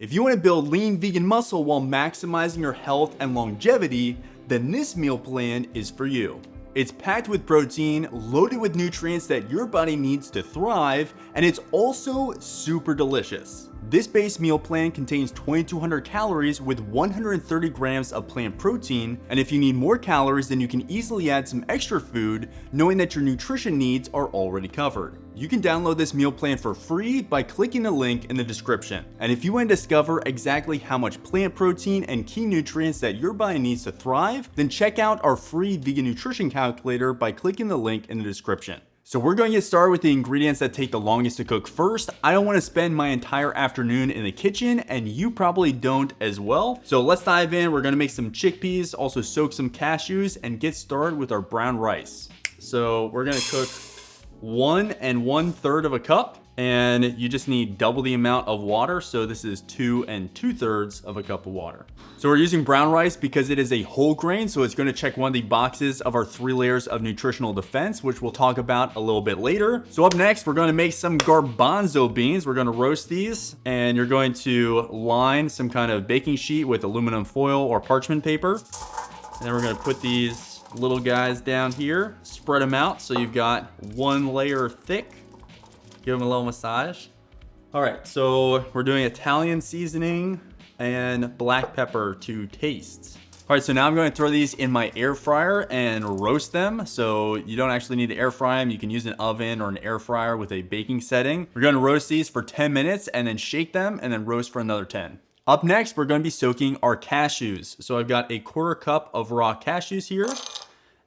If you want to build lean vegan muscle while maximizing your health and longevity, then this meal plan is for you. It's packed with protein, loaded with nutrients that your body needs to thrive, and it's also super delicious. This base meal plan contains 2,200 calories with 130 grams of plant protein, and if you need more calories, then you can easily add some extra food, knowing that your nutrition needs are already covered. You can download this meal plan for free by clicking the link in the description. And if you want to discover exactly how much plant protein and key nutrients that your body needs to thrive, then check out our free vegan nutrition calculator by clicking the link in the description. So we're going to get started with the ingredients that take the longest to cook first. I don't want to spend my entire afternoon in the kitchen, and you probably don't as well. So let's dive in. We're going to make some chickpeas, also soak some cashews, and get started with our brown rice. So we're going to cook 1 1/3 cup, and you just need double the amount of water. So this is 2 2/3 cup of water. So we're using brown rice because it is a whole grain, so it's going to check one of the boxes of our 3 layers of nutritional defense, which we'll talk about a little bit later. So up next, we're going to make some garbanzo beans. We're going to roast these, and you're going to line some kind of baking sheet with aluminum foil or parchment paper. And then we're going to put these little guys down here, spread them out so you've got 1 layer thick. Give them a little massage. All right, so we're doing Italian seasoning and black pepper to taste. All right, so now I'm going to throw these in my air fryer and roast them. So you don't actually need to air fry them. You can use an oven or an air fryer with a baking setting. We're going to roast these for 10 minutes and then shake them and then roast for another 10. Up next, we're going to be soaking our cashews. So I've got a 1/4 cup of raw cashews here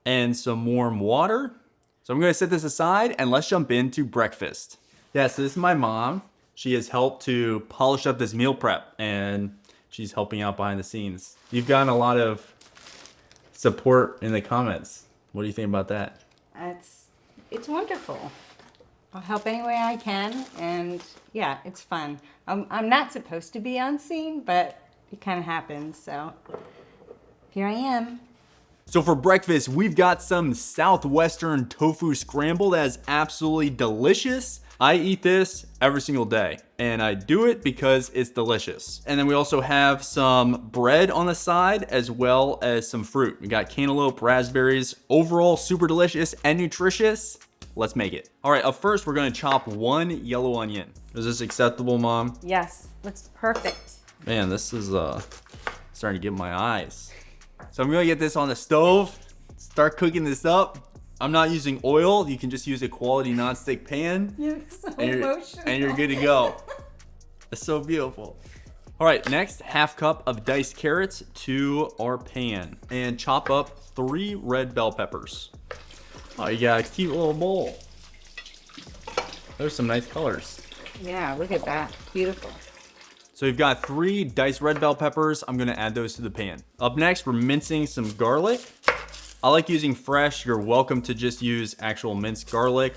and some warm water. So I'm going to set this aside and let's jump into breakfast. Yeah, so this is my mom. She has helped to polish up this meal prep, and she's helping out behind the scenes. You've gotten a lot of support in the comments. What do you think about that? It's wonderful. I'll help any way I can, and yeah, it's fun. I'm not supposed to be on scene, but it kind of happens, so here I am. So for breakfast, we've got some Southwestern tofu scramble that is absolutely delicious. I eat this every single day, and I do it because it's delicious. And then we also have some bread on the side as well as some fruit. We got cantaloupe, raspberries, overall super delicious and nutritious. Let's make it. All right, up first, we're gonna chop 1 yellow onion. Is this acceptable, Mom? Yes, looks perfect. Man, this is starting to get my eyes. So I'm gonna get this on the stove, start cooking this up. I'm not using oil. You can just use a quality nonstick pan. You're so emotional. And you're good to go. It's so beautiful. All right, next, 1/2 cup of diced carrots to our pan. And chop up 3 red bell peppers. Oh, you got a cute little bowl. There's some nice colors. Yeah, look at that. Beautiful. So we've got 3 diced red bell peppers. I'm gonna add those to the pan. Up next, we're mincing some garlic. I like using fresh. You're welcome to just use actual minced garlic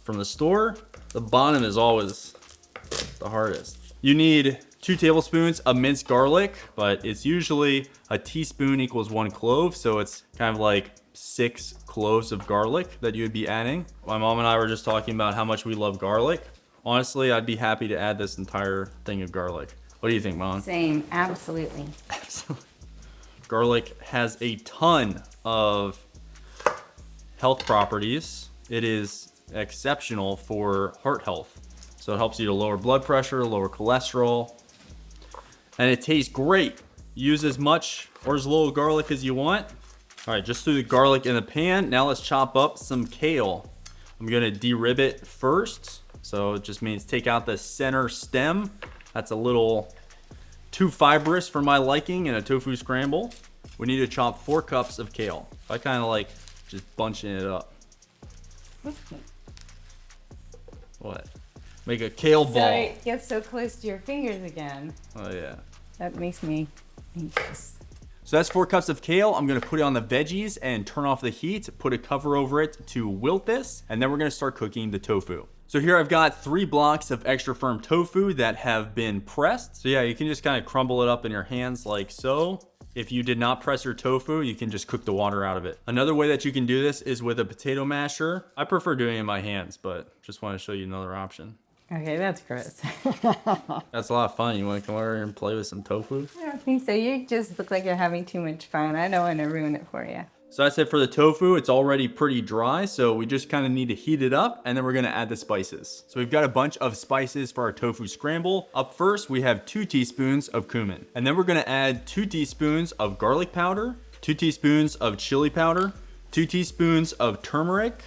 from the store. The bottom is always the hardest. You need 2 tablespoons of minced garlic, but it's usually a teaspoon equals 1 clove. So it's kind of like 6 cloves of garlic that you would be adding. My mom and I were just talking about how much we love garlic. Honestly, I'd be happy to add this entire thing of garlic. What do you think, Mom? Same, absolutely. Absolutely. Garlic has a ton of health properties. It is exceptional for heart health. So it helps you to lower blood pressure, lower cholesterol, and it tastes great. Use as much or as little garlic as you want. All right, just threw the garlic in the pan. Now let's chop up some kale. I'm gonna de-rib it first. So it just means take out the center stem. That's a little too fibrous for my liking in a tofu scramble. We need to chop 4 cups of kale. I kind of like just bunching it up. What? Make a kale ball. So it gets so close to your fingers again. Oh yeah. That makes me anxious. So that's 4 cups of kale. I'm gonna put it on the veggies and turn off the heat, put a cover over it to wilt this, and then we're gonna start cooking the tofu. So here I've got 3 blocks of extra firm tofu that have been pressed. So yeah, you can just kind of crumble it up in your hands like so. If you did not press your tofu, you can just cook the water out of it. Another way that you can do this is with a potato masher. I prefer doing it in my hands, but just want to show you another option. Okay, that's gross. That's a lot of fun. You want to come over and play with some tofu? I don't think so. You just look like you're having too much fun. I don't want to ruin it for you. So that's it for the tofu. It's already pretty dry, so we just kind of need to heat it up, and then we're gonna add the spices. So we've got a bunch of spices for our tofu scramble. Up first, we have 2 teaspoons of cumin. And then we're gonna add 2 teaspoons of garlic powder, 2 teaspoons of chili powder, 2 teaspoons of turmeric,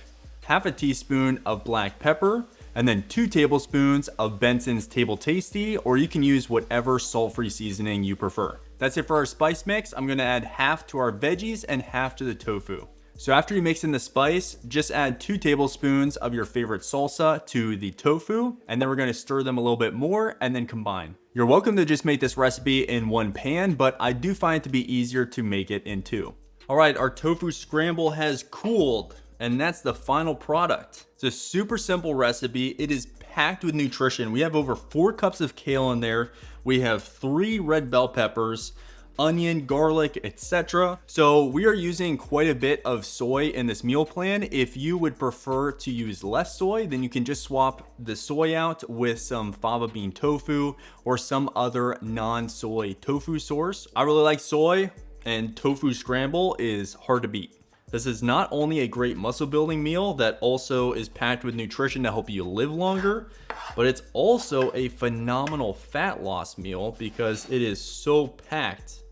half a teaspoon of black pepper, and then 2 tablespoons of Benson's Table Tasty, or you can use whatever salt-free seasoning you prefer. That's it for our spice mix. I'm gonna add half to our veggies and half to the tofu. So after you mix in the spice, just add 2 tablespoons of your favorite salsa to the tofu, and then we're gonna stir them a little bit more and then combine. You're welcome to just make this recipe in one pan, but I do find it to be easier to make it in 2. All right, our tofu scramble has cooled, and that's the final product. It's a super simple recipe. It is packed with nutrition. We have over 4 cups of kale in there. We have 3 red bell peppers, onion, garlic, etc. So we are using quite a bit of soy in this meal plan. If you would prefer to use less soy, then you can just swap the soy out with some fava bean tofu or some other non-soy tofu source. I really like soy, and tofu scramble is hard to beat. This is not only a great muscle building meal that also is packed with nutrition to help you live longer, but it's also a phenomenal fat loss meal because it is so packed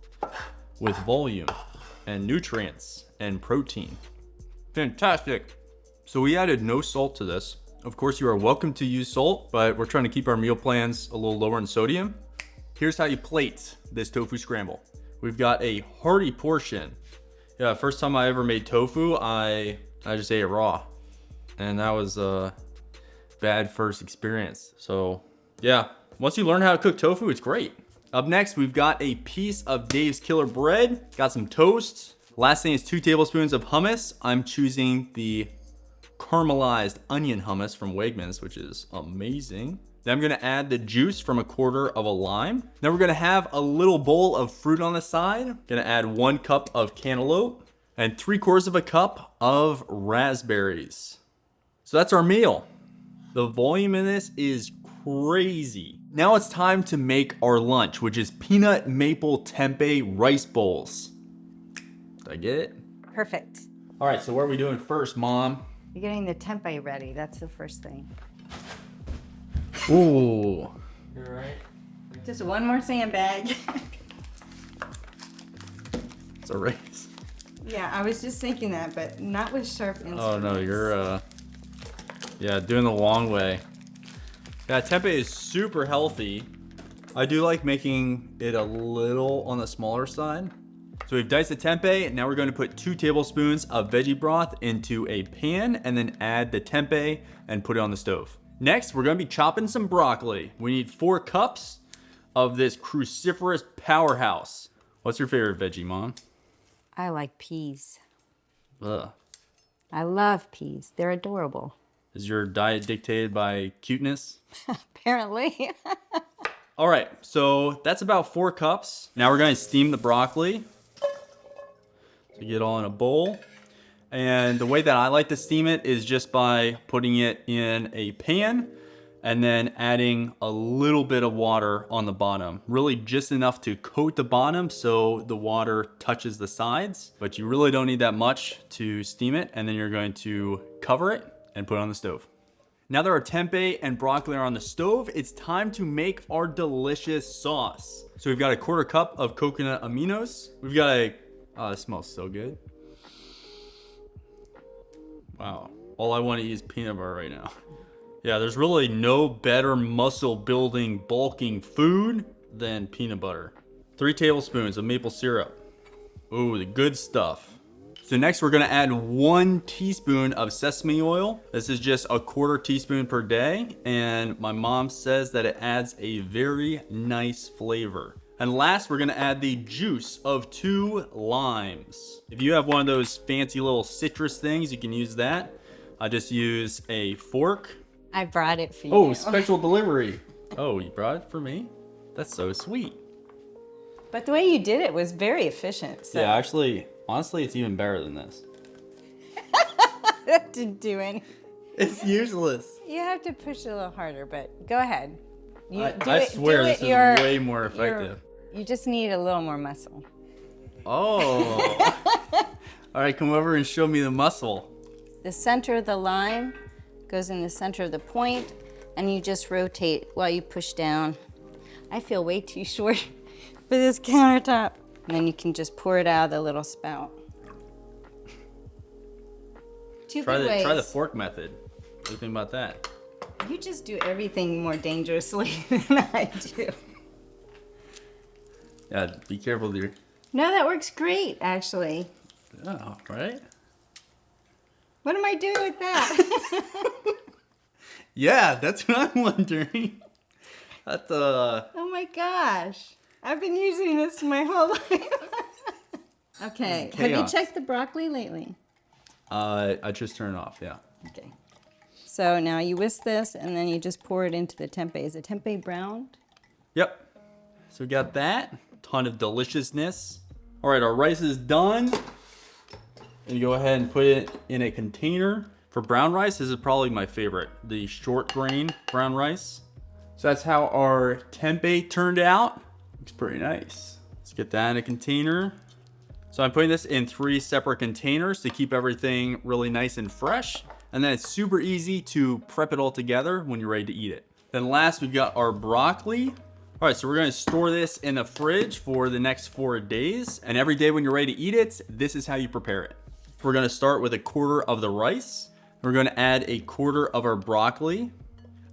with volume and nutrients and protein. Fantastic. So we added no salt to this. Of course, you are welcome to use salt, but we're trying to keep our meal plans a little lower in sodium. Here's how you plate this tofu scramble. We've got a hearty portion. Yeah, first time I ever made tofu, I just ate it raw. And that was a bad first experience. So yeah, once you learn how to cook tofu, it's great. Up next, we've got a piece of Dave's Killer Bread, got some toast. Last thing is 2 tablespoons of hummus. I'm choosing the caramelized onion hummus from Wegmans, which is amazing. Then I'm gonna add the juice from a quarter of a lime. Then we're gonna have a little bowl of fruit on the side. Gonna add 1 cup of cantaloupe and 3/4 of a cup of raspberries. So that's our meal. The volume in this is crazy. Now it's time to make our lunch, which is peanut maple tempeh rice bowls. Did I get it? Perfect. All right, so what are we doing first, Mom? You're getting the tempeh ready. That's the first thing. Ooh. You're right. Just one more sandbag. It's a race. Yeah, I was just thinking that, but not with sharp instruments. Oh no, you're yeah, doing the long way. Yeah, tempeh is super healthy. I do like making it a little on the smaller side. So we've diced the tempeh, and now we're going to put 2 tablespoons of veggie broth into a pan and then add the tempeh and put it on the stove. Next, we're gonna be chopping some broccoli. We need 4 cups of this cruciferous powerhouse. What's your favorite veggie, Mom? I like peas. Ugh. I love peas. They're adorable. Is your diet dictated by cuteness? Apparently. All right, so that's about 4 cups. Now we're gonna steam the broccoli. So get it all in a bowl. And the way that I like to steam it is just by putting it in a pan and then adding a little bit of water on the bottom. Really just enough to coat the bottom so the water touches the sides, but you really don't need that much to steam it. And then you're going to cover it and put it on the stove. Now that our tempeh and broccoli are on the stove, it's time to make our delicious sauce. So we've got a 1/4 cup of coconut aminos. We've got oh, it smells so good. Wow, all I want to eat is peanut butter right now. Yeah, there's really no better muscle building, bulking food than peanut butter. 3 tablespoons of maple syrup. Ooh, the good stuff. So next we're gonna add 1 teaspoon of sesame oil. This is just a 1/4 teaspoon per day, and my mom says that it adds a very nice flavor. And last, we're gonna add the juice of 2 limes. If you have one of those fancy little citrus things, you can use that. I just use a fork. I brought it for you. Oh, special delivery. Oh, you brought it for me? That's so sweet. But the way you did it was very efficient. So. Yeah, actually, honestly, it's even better than this. That didn't do anything. It's useless. You have to push a little harder, but go ahead. I swear this is way more effective. You just need a little more muscle. Oh. All right, come over and show me the muscle. The center of the line goes in the center of the point, and you just rotate while you push down. I feel way too short for this countertop. And then you can just pour it out of the little spout. Try the fork method. What do you think about that? You just do everything more dangerously than I do. Yeah, be careful with your... No, that works great, actually. Oh, right? What am I doing with that? Yeah, that's what I'm wondering. That's Oh my gosh. I've been using this my whole life. Okay. Have you checked the broccoli lately? I just turned it off, yeah. Okay. So now you whisk this, and then you just pour it into the tempeh. Is the tempeh browned? Yep. So we got that. Ton of deliciousness. All right, our rice is done. And you go ahead and put it in a container. For brown rice, this is probably my favorite. The short grain brown rice. So that's how our tempeh turned out. Looks pretty nice. Let's get that in a container. So I'm putting this in 3 separate containers to keep everything really nice and fresh. And then it's super easy to prep it all together when you're ready to eat it. Then last, we've got our broccoli. All right, so we're gonna store this in the fridge for the next 4 days. And every day when you're ready to eat it, this is how you prepare it. We're gonna start with 1/4 of the rice. We're gonna add 1/4 of our broccoli.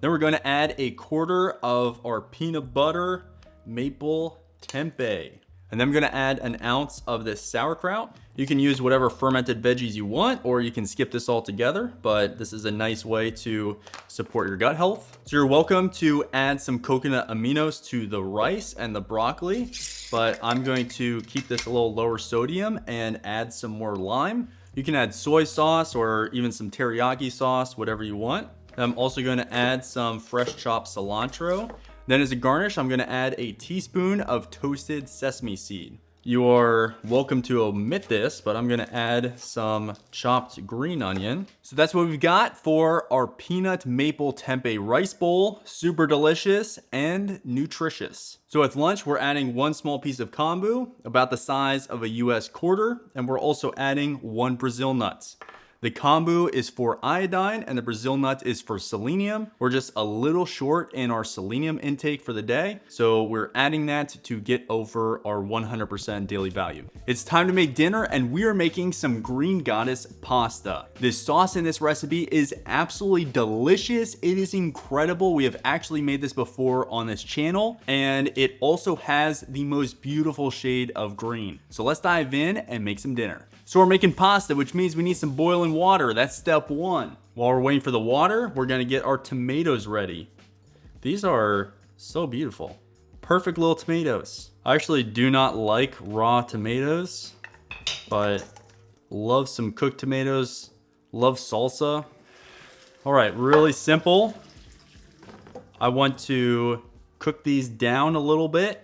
Then we're gonna add 1/4 of our peanut butter maple tempeh. And then I'm gonna add 1 ounce of this sauerkraut. You can use whatever fermented veggies you want, or you can skip this all together, but this is a nice way to support your gut health. So you're welcome to add some coconut aminos to the rice and the broccoli, but I'm going to keep this a little lower sodium and add some more lime. You can add soy sauce or even some teriyaki sauce, whatever you want. I'm also gonna add some fresh chopped cilantro. Then as a garnish, I'm gonna add 1 teaspoon of toasted sesame seed. You are welcome to omit this, but I'm gonna add some chopped green onion. So that's what we've got for our peanut maple tempeh rice bowl. Super delicious and nutritious. So with lunch, we're adding 1 small piece of kombu, about the size of a US quarter, and we're also adding 1 Brazil nut. The kombu is for iodine and the Brazil nut is for selenium. We're just a little short in our selenium intake for the day, so we're adding that to get over our 100% daily value. It's time to make dinner, and we are making some green goddess pasta. This sauce in this recipe is absolutely delicious. It is incredible. We have actually made this before on this channel, and it also has the most beautiful shade of green. So let's dive in and make some dinner. So we're making pasta, which means we need some boiling water. That's step 1. While we're waiting for the water, we're gonna get our tomatoes ready. These are so beautiful. Perfect little tomatoes. I actually do not like raw tomatoes, but love some cooked tomatoes, love salsa. All right, really simple. I want to cook these down a little bit,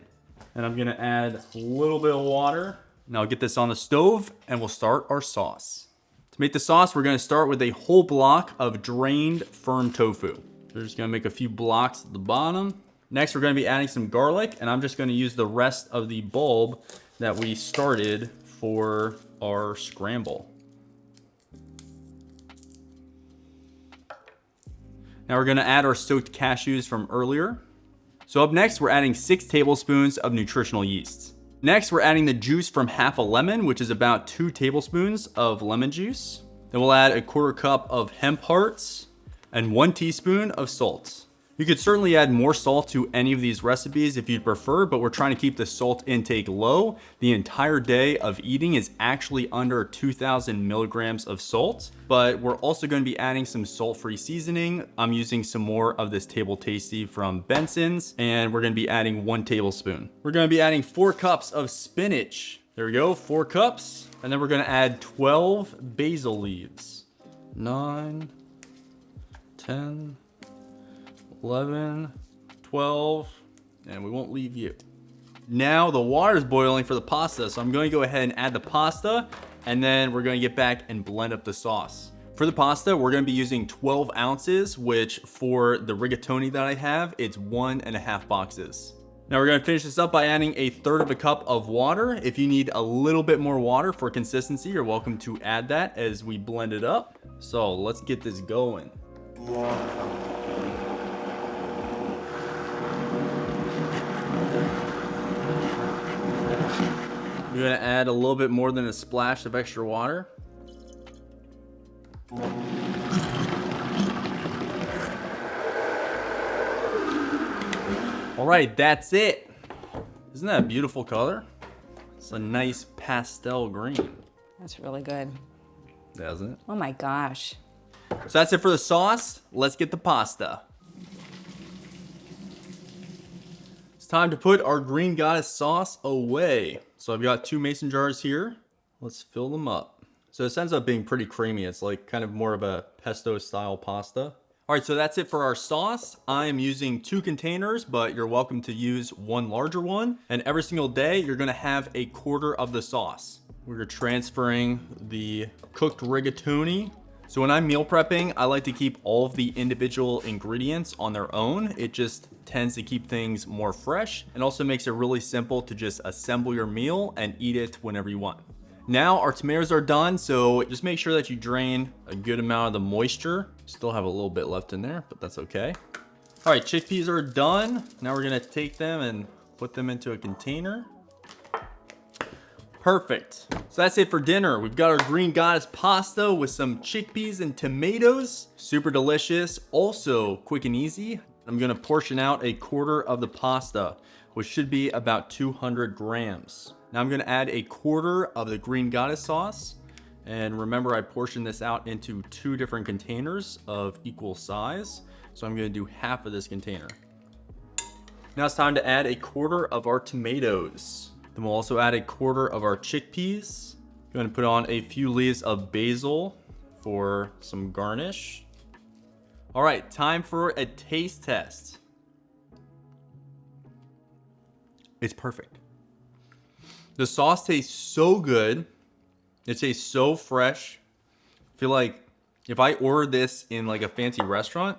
and I'm gonna add a little bit of water. Now get this on the stove and we'll start our sauce. To make the sauce, we're gonna start with a whole block of drained firm tofu. We're just gonna make a few blocks at the bottom. Next, we're gonna be adding some garlic, and I'm just gonna use the rest of the bulb that we started for our scramble. Now we're gonna add our soaked cashews from earlier. So up next, we're adding 6 tablespoons of nutritional yeast. Next, we're adding the juice from half a lemon, which is about 2 tablespoons of lemon juice. Then we'll add 1/4 cup of hemp hearts and 1 teaspoon of salt. You could certainly add more salt to any of these recipes if you'd prefer, but we're trying to keep the salt intake low. The entire day of eating is actually under 2,000 milligrams of salt, but we're also going to be adding some salt-free seasoning. I'm using some more of this Table Tasty from Benson's, and we're going to be adding 1 tablespoon. We're going to be adding 4 cups of spinach. There we go, 4 cups. And then we're going to add 12 basil leaves. 9, 10, 11, 12, and we won't leave you. Now the water is boiling for the pasta, so I'm going to go ahead and add the pasta, and then we're going to get back and blend up the sauce. For the pasta, we're gonna be using 12 ounces, which for the rigatoni that I have, it's 1.5 boxes. Now we're gonna finish this up by adding 1/3 of a cup of water. If you need a little bit more water for consistency, you're welcome to add that as we blend it up. So let's get this going. We're gonna add a little bit more than a splash of extra water. All right, that's it. Isn't that a beautiful color? It's a nice pastel green. That's really good. Doesn't it? Oh my gosh. So that's it for the sauce. Let's get the pasta. It's time to put our green goddess sauce away. So I've got 2 mason jars here. Let's fill them up. So this ends up being pretty creamy. It's like kind of more of a pesto style pasta. All right, so that's it for our sauce. I am using 2 containers, but you're welcome to use 1 larger one. And every single day, you're gonna have 1/4 of the sauce. We're transferring the cooked rigatoni. So when I'm meal prepping, I like to keep all of the individual ingredients on their own. It just tends to keep things more fresh and also makes it really simple to just assemble your meal and eat it whenever you want. Now our tomatoes are done, so just make sure that you drain a good amount of the moisture. Still have a little bit left in there, but that's okay. All right, chickpeas are done. Now we're gonna take them and put them into a container. Perfect. So that's it for dinner. We've got our green goddess pasta with some chickpeas and tomatoes. Super delicious, also quick and easy. I'm gonna portion out 1/4 of the pasta, which should be about 200 grams. Now I'm gonna add 1/4 of the green goddess sauce. And remember, I portioned this out into 2 different containers of equal size. So I'm gonna do half of this container. Now it's time to add 1/4 of our tomatoes. Then we'll also add 1/4 of our chickpeas. I'm gonna put on a few leaves of basil for some garnish. All right, time for a taste test. It's perfect. The sauce tastes so good. It tastes so fresh. I feel like if I ordered this in like a fancy restaurant,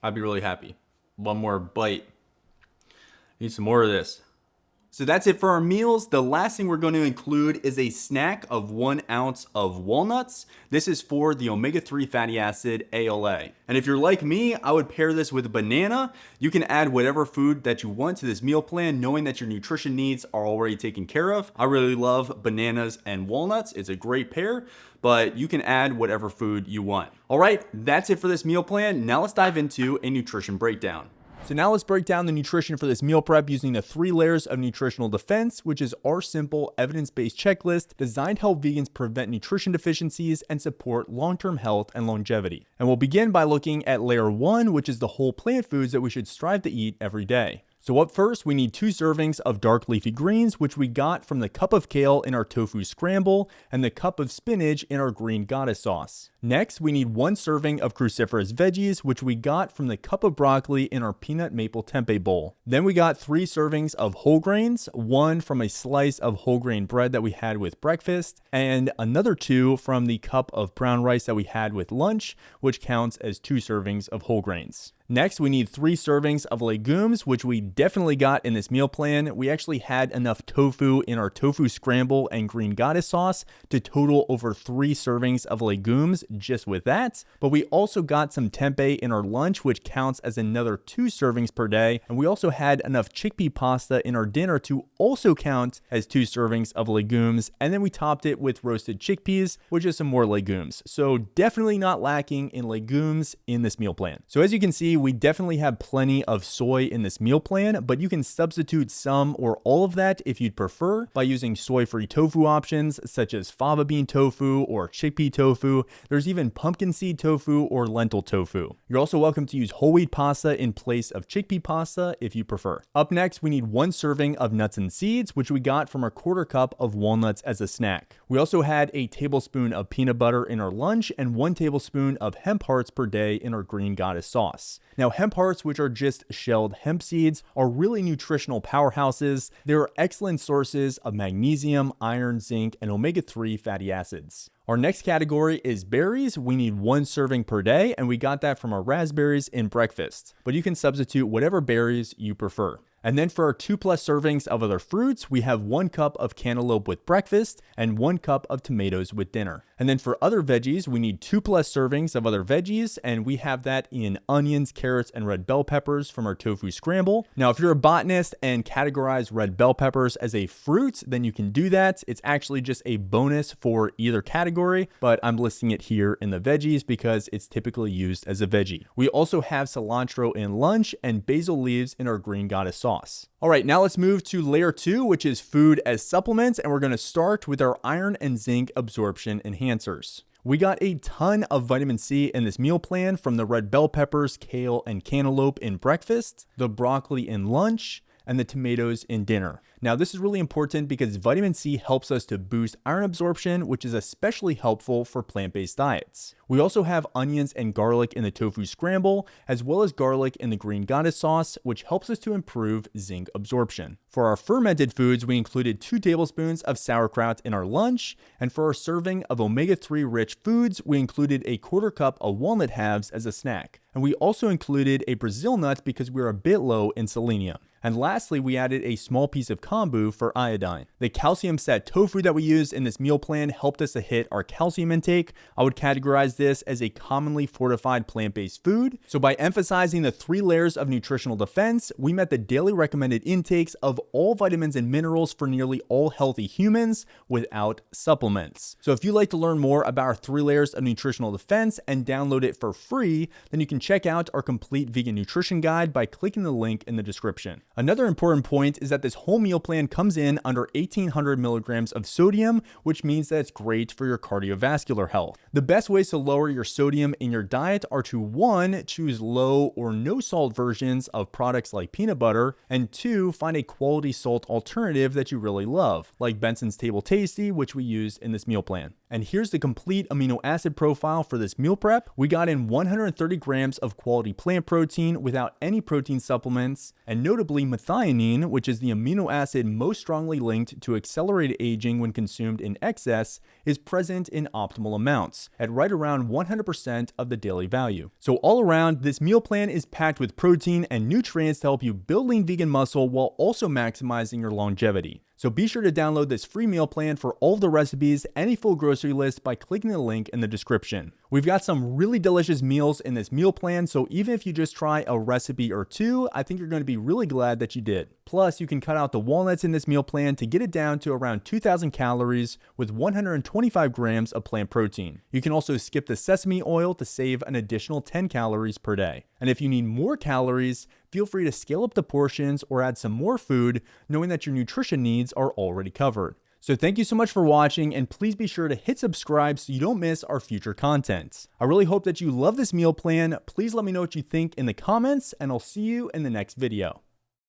I'd be really happy. One more bite. Need some more of this. So that's it for our meals. The last thing we're going to include is a snack of 1 ounce of walnuts. This is for the omega-3 fatty acid ALA. And if you're like me, I would pair this with a banana. You can add whatever food that you want to this meal plan, knowing that your nutrition needs are already taken care of. I really love bananas and walnuts. It's a great pair, but you can add whatever food you want. All right, that's it for this meal plan. Now let's dive into a nutrition breakdown. So now let's break down the nutrition for this meal prep using the 3 layers of nutritional defense, which is our simple evidence-based checklist designed to help vegans prevent nutrition deficiencies and support long-term health and longevity. And we'll begin by looking at layer 1, which is the whole plant foods that we should strive to eat every day. So up first, we need 2 servings of dark leafy greens, which we got from the cup of kale in our tofu scramble and the cup of spinach in our green goddess sauce. Next, we need 1 serving of cruciferous veggies, which we got from the cup of broccoli in our peanut maple tempeh bowl. Then we got 3 servings of whole grains, 1 from a slice of whole grain bread that we had with breakfast, and another 2 from the cup of brown rice that we had with lunch, which counts as 2 servings of whole grains. Next, we need 3 servings of legumes, which we definitely got in this meal plan. We actually had enough tofu in our tofu scramble and green goddess sauce to total over 3 servings of legumes just with that. But we also got some tempeh in our lunch, which counts as another 2 servings per day. And we also had enough chickpea pasta in our dinner to also count as 2 servings of legumes. And then we topped it with roasted chickpeas, which is some more legumes. So definitely not lacking in legumes in this meal plan. So as you can see, we definitely have plenty of soy in this meal plan, but you can substitute some or all of that if you'd prefer by using soy-free tofu options such as fava bean tofu or chickpea tofu. There's even pumpkin seed tofu or lentil tofu. You're also welcome to use whole wheat pasta in place of chickpea pasta if you prefer. Up next, we need 1 serving of nuts and seeds, which we got from our 1/4 cup of walnuts as a snack. We also had a tablespoon of peanut butter in our lunch and 1 tablespoon of hemp hearts per day in our green goddess sauce. Now, hemp hearts, which are just shelled hemp seeds, are really nutritional powerhouses. They're excellent sources of magnesium, iron, zinc, and omega-3 fatty acids. Our next category is berries. We need 1 serving per day, and we got that from our raspberries in breakfast. But you can substitute whatever berries you prefer. And then for our 2+ servings of other fruits, we have 1 cup of cantaloupe with breakfast and 1 cup of tomatoes with dinner. And then for other veggies, we need 2+ servings of other veggies, and we have that in onions, carrots, and red bell peppers from our tofu scramble. Now, if you're a botanist and categorize red bell peppers as a fruit, then you can do that. It's actually just a bonus for either category, but I'm listing it here in the veggies because it's typically used as a veggie. We also have cilantro in lunch and basil leaves in our green goddess sauce. All right, now let's move to layer 2, which is food as supplements, and we're going to start with our iron and zinc absorption enhancers. We got a ton of vitamin C in this meal plan from the red bell peppers, kale, and cantaloupe in breakfast, the broccoli in lunch, and the tomatoes in dinner. Now, this is really important because vitamin C helps us to boost iron absorption, which is especially helpful for plant-based diets. We also have onions and garlic in the tofu scramble, as well as garlic in the green goddess sauce, which helps us to improve zinc absorption. For our fermented foods, we included 2 tablespoons of sauerkraut in our lunch, and for our serving of omega-3 rich foods, we included a 1/4 cup of walnut halves as a snack. And we also included a Brazil nut because we were a bit low in selenium. And lastly, we added a small piece of kombu for iodine. The calcium set tofu that we used in this meal plan helped us to hit our calcium intake. I would categorize this as a commonly fortified plant-based food. So by emphasizing the 3 layers of nutritional defense, we met the daily recommended intakes of all vitamins and minerals for nearly all healthy humans without supplements. So if you'd like to learn more about our 3 layers of nutritional defense and download it for free, then you can check out our complete vegan nutrition guide by clicking the link in the description. Another important point is that this whole meal plan comes in under 1,800 milligrams of sodium, which means that it's great for your cardiovascular health. The best ways to lower your sodium in your diet are to 1, choose low or no salt versions of products like peanut butter, and 2, find a quality salt alternative that you really love, like Benson's Table Tasty, which we used in this meal plan. And here's the complete amino acid profile for this meal prep. We got in 130 grams of quality plant protein without any protein supplements, and notably methionine, which is the amino acid most strongly linked to accelerated aging when consumed in excess, is present in optimal amounts, at right around 100% of the daily value. So all around, this meal plan is packed with protein and nutrients to help you build lean vegan muscle while also maximizing your longevity. So be sure to download this free meal plan for all of the recipes and a full grocery list by clicking the link in the description. We've got some really delicious meals in this meal plan, so even if you just try a recipe or 2, I think you're going to be really glad that you did. Plus, you can cut out the walnuts in this meal plan to get it down to around 2,000 calories with 125 grams of plant protein. You can also skip the sesame oil to save an additional 10 calories per day. And if you need more calories, feel free to scale up the portions or add some more food, knowing that your nutrition needs are already covered. So thank you so much for watching, and please be sure to hit subscribe so you don't miss our future content. I really hope that you love this meal plan. Please let me know what you think in the comments, and I'll see you in the next video.